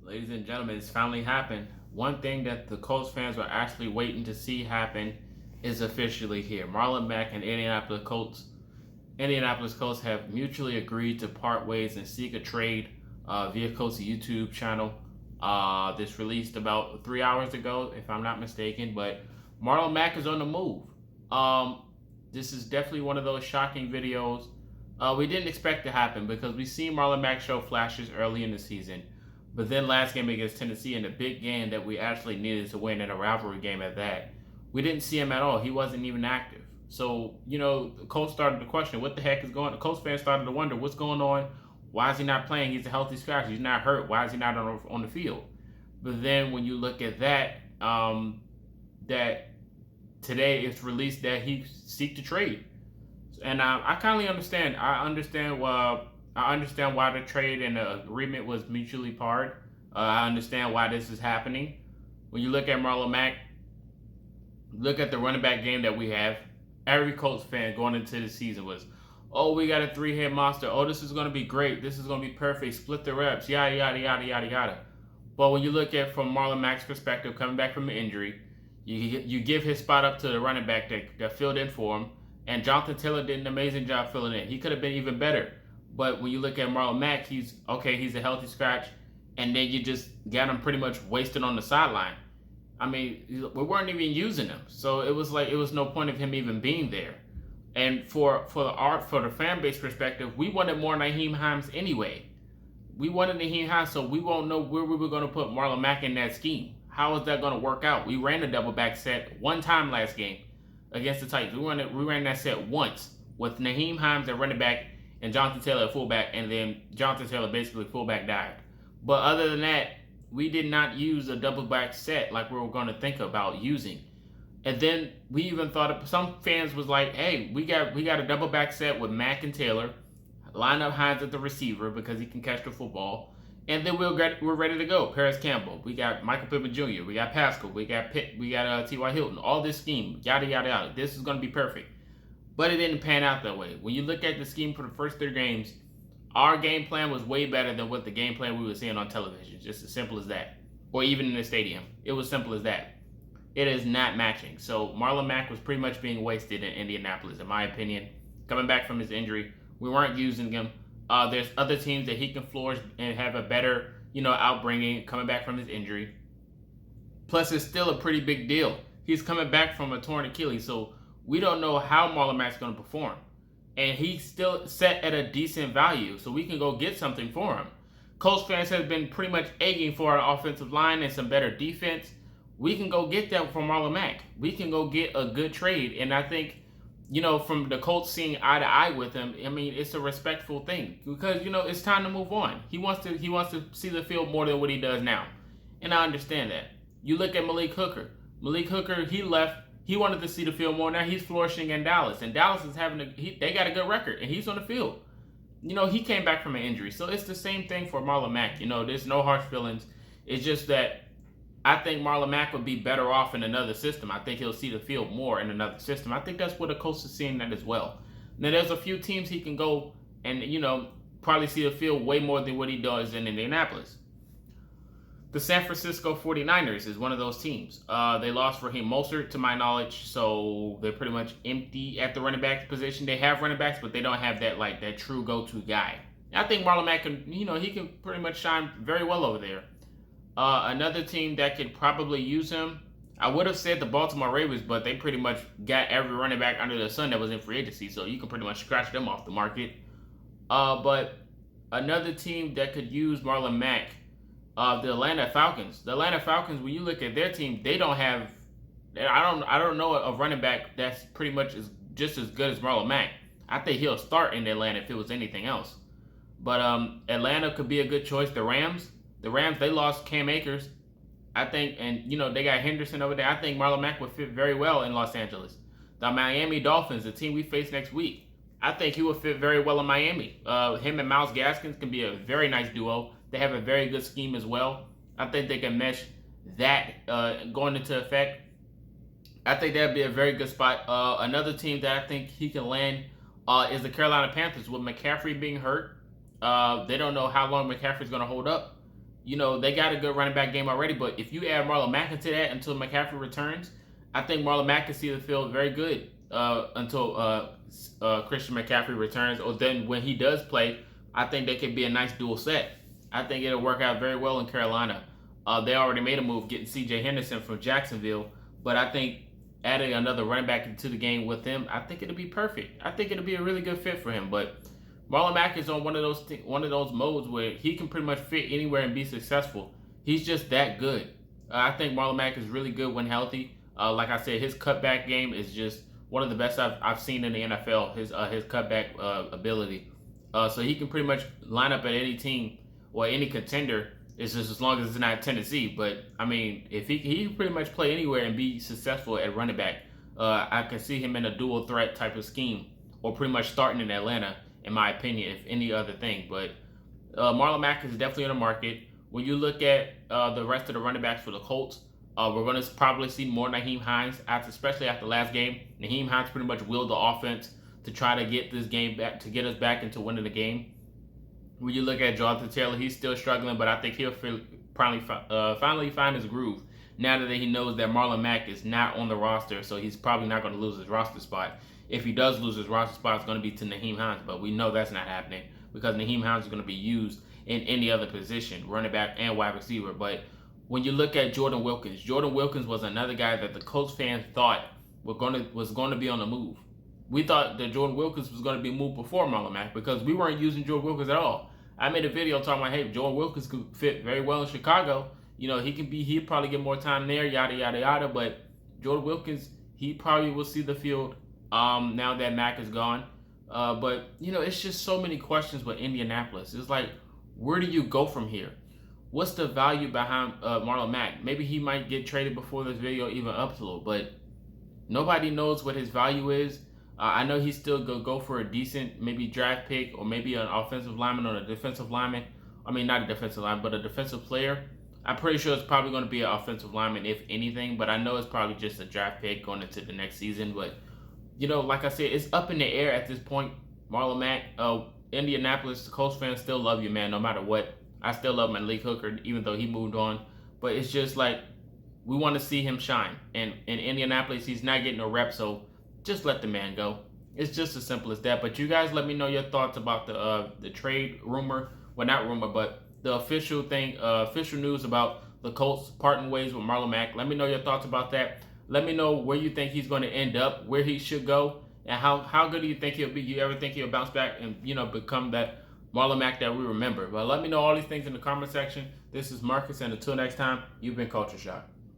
Ladies and gentlemen, it's finally happened. One thing that the Colts fans were actually waiting to see happen is officially here. Marlon Mack and Indianapolis Colts have mutually agreed to part ways and seek a trade via Colts' YouTube channel. This released about 3 hours ago, if I'm not mistaken. But Marlon Mack is on the move. This is definitely one of those shocking videos we didn't expect to happen because we've seen Marlon Mack show flashes early in the season. But then last game against Tennessee, in the big game that we actually needed to win in a rivalry game at that, we didn't see him at all. He wasn't even active. So, the Colts started to question, what the heck is going on? The Colts fans started to wonder, what's going on? Why is he not playing? He's a healthy scratch. He's not hurt. Why is he not on the field? But then when you look at that, that today it's released that he seek to trade. And I kindly understand. I understand why the trade and the agreement was mutually parted. I understand why this is happening. When you look at Marlon Mack, look at the running back game that we have. Every Colts fan going into the season was, oh, we got a three-head monster. Oh, this is going to be great. This is going to be perfect. Split the reps. Yada, yada, yada, yada, yada. But when you look at from Marlon Mack's perspective, coming back from an injury, you give his spot up to the running back that filled in for him. And Jonathan Taylor did an amazing job filling in. He could have been even better. But when you look at Marlon Mack, he's a healthy scratch. And then you just got him pretty much wasted on the sideline. I mean, we weren't even using him. So it was no point of him even being there. And for the fan base perspective, we wanted more Nyheim Hines anyway. We wanted Nyheim Hines, so we won't know where we were going to put Marlon Mack in that scheme. How is that going to work out? We ran a double back set one time last game against the Titans. We ran that set once with Nyheim Hines at running back and Jonathan Taylor at fullback, and then Jonathan Taylor basically fullback died. But other than that, we did not use a double back set like we were going to think about using. And then we even thought some fans was like, hey, we got a double back set with Mack and Taylor, line up Hines at the receiver because he can catch the football, and then we're ready to go. Paris Campbell, we got Michael Pittman Jr., we got Pascal, we got Pitt, we got T.Y. Hilton. All this scheme, yada yada yada. This is going to be perfect, but it didn't pan out that way. When you look at the scheme for the first 3 games, our game plan was way better than what the game plan we were seeing on television. Just as simple as that, or even in the stadium. It was simple as that. It is not matching. So Marlon Mack was pretty much being wasted in Indianapolis, in my opinion. Coming back from his injury, we weren't using him. There's other teams that he can flourish and have a better, outbringing coming back from his injury. Plus, it's still a pretty big deal. He's coming back from a torn Achilles, so we don't know how Marlon Mack's going to perform. And he's still set at a decent value, so we can go get something for him. Colts fans have been pretty much egging for an offensive line and some better defense. We can go get that from Marlon Mack. We can go get a good trade. And I think, from the Colts seeing eye to eye with him, I mean, it's a respectful thing because, it's time to move on. He wants to see the field more than what he does now. And I understand that. You look at Malik Hooker. Malik Hooker, he left. He wanted to see the field more. Now he's flourishing in Dallas. And Dallas is they got a good record and he's on the field. He came back from an injury. So it's the same thing for Marlon Mack. There's no harsh feelings. It's just that I think Marlon Mack would be better off in another system. I think he'll see the field more in another system. I think that's what the Colts is seeing that as well. Now, there's a few teams he can go and, probably see the field way more than what he does in Indianapolis. The San Francisco 49ers is one of those teams. They lost Raheem Mostert, to my knowledge, so they're pretty much empty at the running back position. They have running backs, but they don't have that true go-to guy. I think Marlon Mack can, he can pretty much shine very well over there. Another team that could probably use him, I would have said the Baltimore Ravens, but they pretty much got every running back under the sun that was in free agency, so you can pretty much scratch them off the market. But another team that could use Marlon Mack, the Atlanta Falcons. The Atlanta Falcons, when you look at their team, they don't have. I don't know a running back that's pretty much just as good as Marlon Mack. I think he'll start in Atlanta if it was anything else. But Atlanta could be a good choice. The Rams, they lost Cam Akers, I think, and they got Henderson over there. I think Marlon Mack would fit very well in Los Angeles. The Miami Dolphins, the team we face next week, I think he would fit very well in Miami. Him and Myles Gaskins can be a very nice duo. They have a very good scheme as well. I think they can mesh that going into effect. I think that'd be a very good spot. Another team that I think he can land is the Carolina Panthers. With McCaffrey being hurt, they don't know how long McCaffrey's going to hold up. they got a good running back game already. But if you add Marlon Mack into that until McCaffrey returns, I think Marlon Mack can see the field very good until Christian McCaffrey returns. Or then when he does play, I think they could be a nice dual set. I think it'll work out very well in Carolina. They already made a move getting C.J. Henderson from Jacksonville, but I think adding another running back into the game with him, I think it'll be perfect. I think it'll be a really good fit for him. But Marlon Mack is on one of those modes where he can pretty much fit anywhere and be successful. He's just that good. I think Marlon Mack is really good when healthy. Like I said, his cutback game is just one of the best I've seen in the NFL. His cutback ability. So he can pretty much line up at any team or any contender. It's just as long as it's not Tennessee. But I mean, if he can pretty much play anywhere and be successful at running back. I can see him in a dual threat type of scheme, or pretty much starting in Atlanta, in my opinion, if any other thing. But Marlon Mack is definitely on the market. When you look at the rest of the running backs for the Colts, we're going to probably see more Nyheim Hines, especially after last game. Nyheim Hines pretty much willed the offense to try to get this game back, to get us back into winning the game. When you look at Jonathan Taylor, he's still struggling, but I think he'll probably finally find his groove now that he knows that Marlon Mack is not on the roster, so he's probably not going to lose his roster spot. If he does lose his roster spot, it's going to be to Nyheim Hines, but we know that's not happening because Nyheim Hines is going to be used in any other position, running back and wide receiver. But when you look at Jordan Wilkins was another guy that the Colts fans thought was going to be on the move. We thought that Jordan Wilkins was going to be moved before Marlon Mack because we weren't using Jordan Wilkins at all. I made a video talking about, hey, Jordan Wilkins could fit very well in Chicago. He'd probably get more time there, yada, yada, yada. But Jordan Wilkins, he probably will see the field now that Mack is gone. But it's just so many questions with Indianapolis. It's like, where do you go from here? What's the value behind Marlon Mack? Maybe he might get traded before this video even uploads, but nobody knows what his value is. I know he's still going to go for a decent maybe draft pick or maybe an offensive lineman or a defensive lineman. I mean, not a defensive lineman, but a defensive player. I'm pretty sure it's probably going to be an offensive lineman, if anything, but I know it's probably just a draft pick going into the next season. But, like I said, it's up in the air at this point. Marlon Mack, Indianapolis, the Colts fans still love you, man, no matter what. I still love Malik Hooker, even though he moved on. But it's just like, we want to see him shine. And in Indianapolis, he's not getting a rep, so just let the man go. It's just as simple as that. But you guys let me know your thoughts about the trade rumor. Well, not rumor, but the official news about the Colts parting ways with Marlon Mack. Let me know your thoughts about that. Let me know where you think he's going to end up, where he should go, and how good do you think he'll be? You ever think he'll bounce back and become that Marlon Mack that we remember? But let me know all these things in the comment section. This is Marcus, and until next time, you've been Culture Shock.